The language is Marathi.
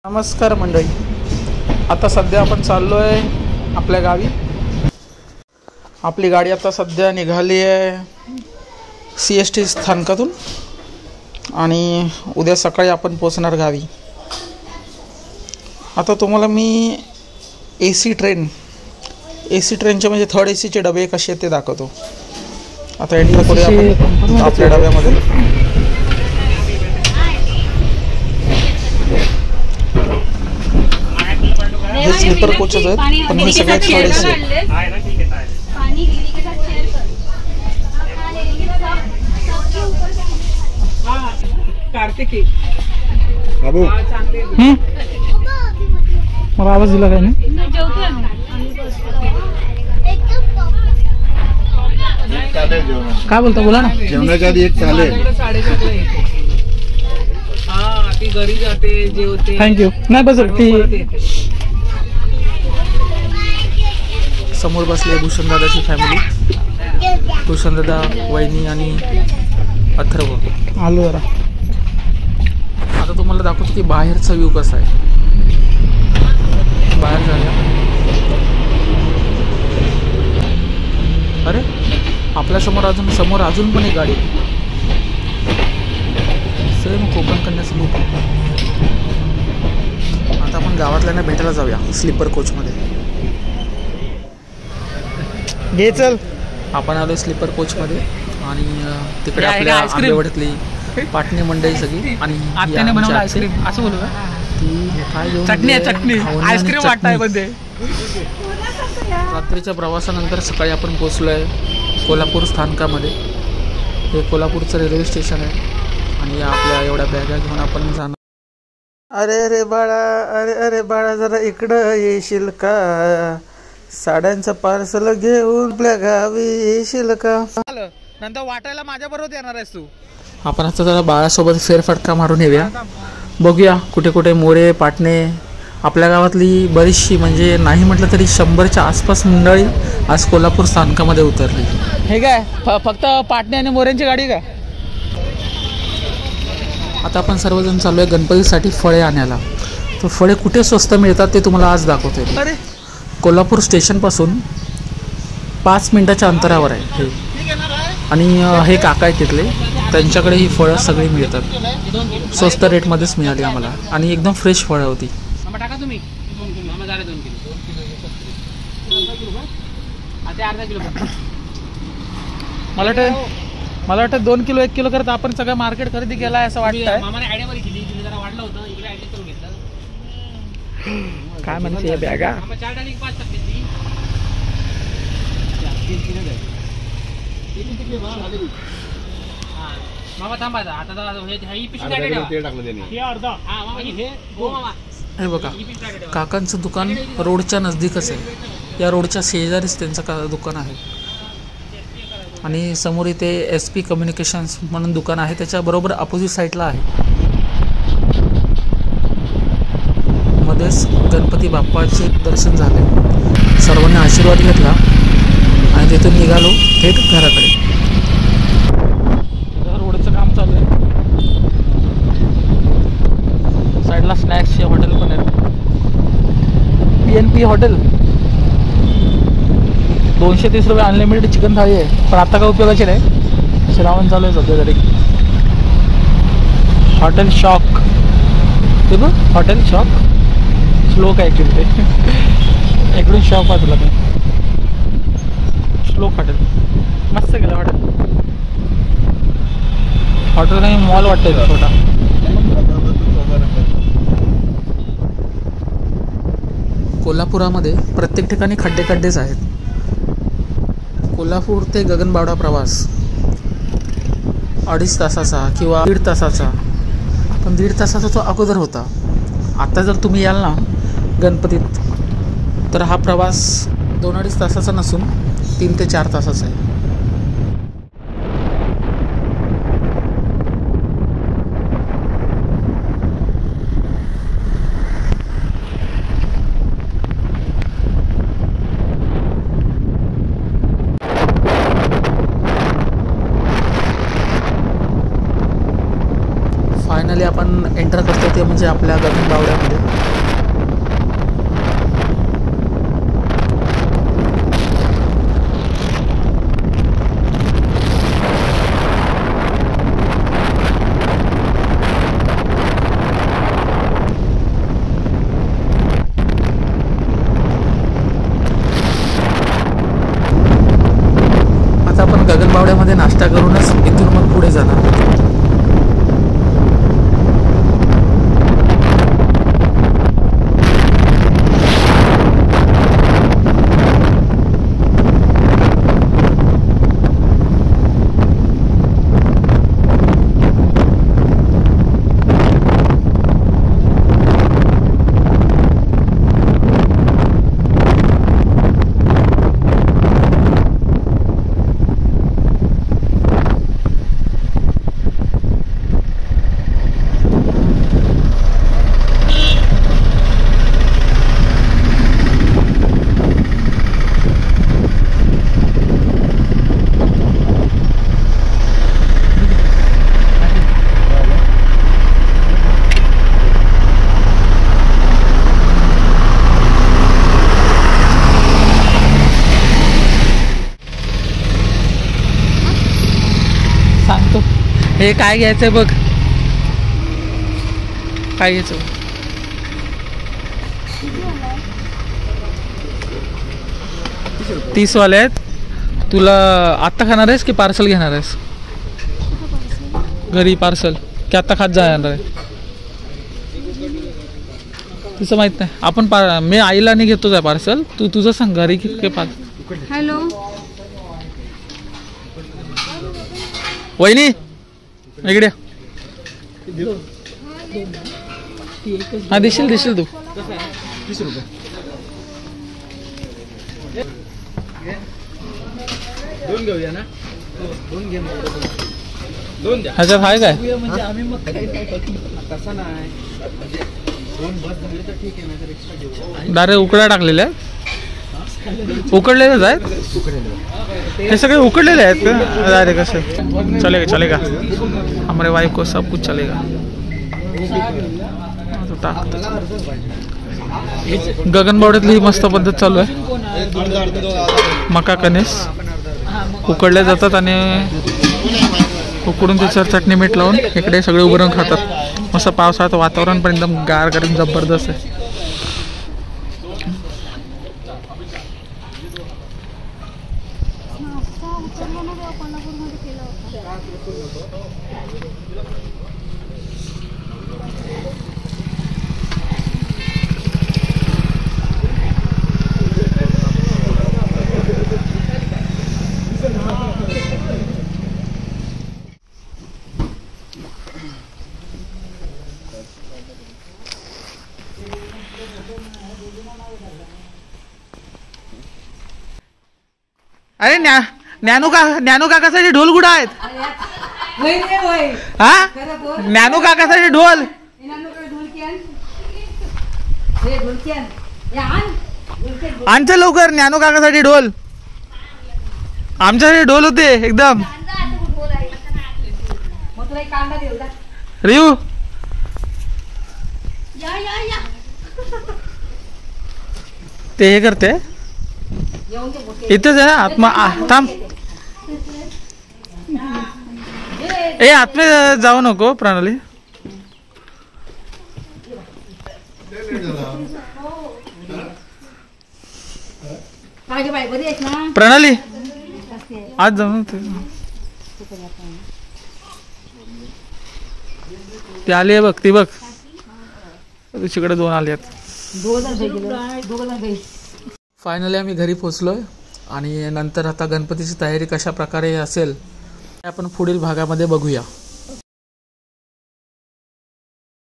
नमस्कार मंडळी, आता सध्या आपण चाललो आहे आपल्या गावी. आपली गाडी आता सध्या निघाली आहे CST स्थानकातून आणि उद्या सकाळी आपण पोहोचणार गावी. आता तुम्हाला मी AC ट्रेनचे म्हणजे थर्ड ACचे डबे कसे आहेत ते दाखवतो. आता एंटर करूया आपण आपल्या डब्यामध्ये. हे स्लीपर कोचेस आहेत, पण हे सगळे थर्ड AC आहेत. मला आवाज दिला काय नाही. काय बोलता, बोला ना. जेवणाच्या आधी एक चालेल. ती घरी जाते, जेवते. थँक्यू. नाही बस ती समोर बसले भूषणदादाची फॅमिली. भूषणदादा, वहिनी आणि अथर्व. आलो जरा. आता तुम्हाला दाखवतो की बाहेरचा व्ह्यू कसा आहे. बाहेर झाला. अरे आपल्या समोर अजून पण एक गाडी. सेम कोकण कन्याचं लुक. आता आपण गावातल्यांना भेटायला जाऊया स्लीपर कोचमध्ये. घे चल. आपण आलो स्लीपर कोचमध्ये आणि तिकडे आपल्या आंबेवड्यातली पाटणी मंडळी सगळी आणि आत्याने बनवलं आईस्क्रीम. असं बोलू काय चटणी आईस्क्रीम वाटताय मध्ये. रात्रीच्या प्रवासानंतर सकाळी आपण पोचलो आहे कोल्हापूर स्थानकामध्ये. हे कोल्हापूरचं रेल्वे स्टेशन आहे आणि आपल्या एवढ्या बॅगा घेऊन आपण जाणार. अरे बाळा जरा इकडं येशील का. साड्यांचं पार्सल घेऊन आपल्या गावी येशील का. नंतर वाटायला माझ्या बरोबर येणार आहेस तू. आपण आता जरा बाळासोबत फेरफटका मारून येऊया. बघूया कुठे कुठे मोरे पाटणे. आपल्या गावातली बरीचशी म्हणजे नाही म्हटलं तरी 100च्या आसपास मंडळी आज कोल्हापूर स्थानकामध्ये उतरली. हे काय फक्त पाटणे आणि मोऱ्यांची गाडी का. आता आपण सर्वजण चालू आहे गणपतीसाठी फळे आणायला. तर फळे कुठे स्वस्त मिळतात ते तुम्हाला आज दाखवते. अरे कोल्हापूर स्टेशनपासून 5 मिनिटाच्या अंतरावर आहे हे. आणि हे काका आहेत तिथले, त्यांच्याकडे ही फळं सगळी मिळतात. स्वस्त रेटमध्येच मिळाली आम्हाला आणि एकदम फ्रेश फळं होती. टाका तुम्ही 2 किलो. अर्धा किलो. मला वाटतं 2 किलो 1 किलो करत आपण सगळं मार्केट खरेदी केला आहे असं वाटतं. मामाने आयडिया बरी केली. जरा वाढलं होतं, इकडे ऍडजस्ट करून घेतलं. काय म्हणते बॅगा. 4 टाकी 5 टाकते ती. मामा थांबा आता. ही पिशवी टाकलं त्याने. हे अर्धा. हा मामा हे हो मामा. हे बघा, काकांचं दुकान रोडच्या नजदीकच आहे. या रोडच्या शेजारीच त्यांचं दुकान आहे. आणि समोर इथे SP कम्युनिकेशन्स म्हणून दुकान आहे, त्याच्या बरोबर अपोजिट साईडला आहे. मध्येच गणपती बाप्पाचे दर्शन झाले. सर्वांनी आशीर्वाद घेतला आणि तिथून निघालो थेट घराकडे. रोडचं काम चालू आहे. साईडला स्नॅक्सचे हॉटेल पण आहे. PNP hotel. 230 रुपये अनलिमिटेड चिकन थाळी आहे, पण आता काय उपयोगाची नाही. श्रावण चालू आहे सध्या तरी. Hotel shock. ते बघ हॉटेल शॉक. श्लोक आहे ॲक्च्युली ते. इकडून शॉक वाचला मी. श्लोक हॉटेल मस्त गेलं हॉटेल. हॉटेल नाही मॉल वाटतंय छोटा. कोल्हापुरामध्ये प्रत्येक ठिकाणी खड्डेच आहेत. कोल्हापूर ते गगनबावडा प्रवास 2.5 तासाचा किंवा 1.5 तासाचा, पण 1.5 तासाचा तो अगोदर होता. आता जर तुम्ही याल ना गणपतीत, तर हा प्रवास 2-2.5 तासाचा नसून 3 ते 4 तासाचा आहे. फायनली आपण एंटर करतो ते म्हणजे आपल्या गगनबावड्यामध्ये. हे काय घ्यायचंय बघ, काय घ्यायचं? 30 वाले आहेत. तुला आत्ता खाणार आहेस की पार्सल घेणार आहेस? घरी पार्सल की आत्ता खात जाणार आहे? तुझं माहित नाही. आपण मी आईला नाही घेतोच आहे पार्सल. तू तुझं सांग घरी की पार्सल. हॅलो वहिनी इकडे. हा देशील तू. 30 रुपये. दोन घेऊया ना. दोन घे. दोन द्या. ह्याच्यात आहे काय? म्हणजे आम्ही मग तसं नाही. दोन बस झाले तर ठीक आहे, नाही तर एक्स्ट्रा घेऊ. डायरेक्ट उकड्या टाकलेल्या आहेत. उकडलेलेच आहेत हे सगळे, उकडलेले आहेत का डायरेक्ट? कसे चलेगा हमारे वाइफ को सब कुछ चलेगा. गगनबावड्यातली ही मस्त पद्धत चालू आहे. मका कणीस उकडले जातात आणि उकडून त्याच्यावर चटणी मीठ लावून इकडे सगळे उभं राहून खातात. मस्त पावसाळ्याचं वातावरण पण एकदम गार करून जबरदस्त आहे. अरे ज्ञानू काकासाठी ढोल कुठं आहेत? हा ज्ञानू काकासाठी ढोल आणचं लवकर. ज्ञानू काकासाठी ढोल. आमच्यासाठी ढोल होते एकदम. रियू ते हे करते इथेच आहे आत्मा. थांब ए आतमध्ये जाऊ नको प्रणाली. प्रणाली आज जाऊ. ती आली आहे बघ, ती बघ तिकडे 2 आले आहेत. फायनली आम्ही घरी पोचलोय आणि नंतर आता गणपतीची तयारी कशा प्रकारे असेल आपण पुढील भागामध्ये बघूया.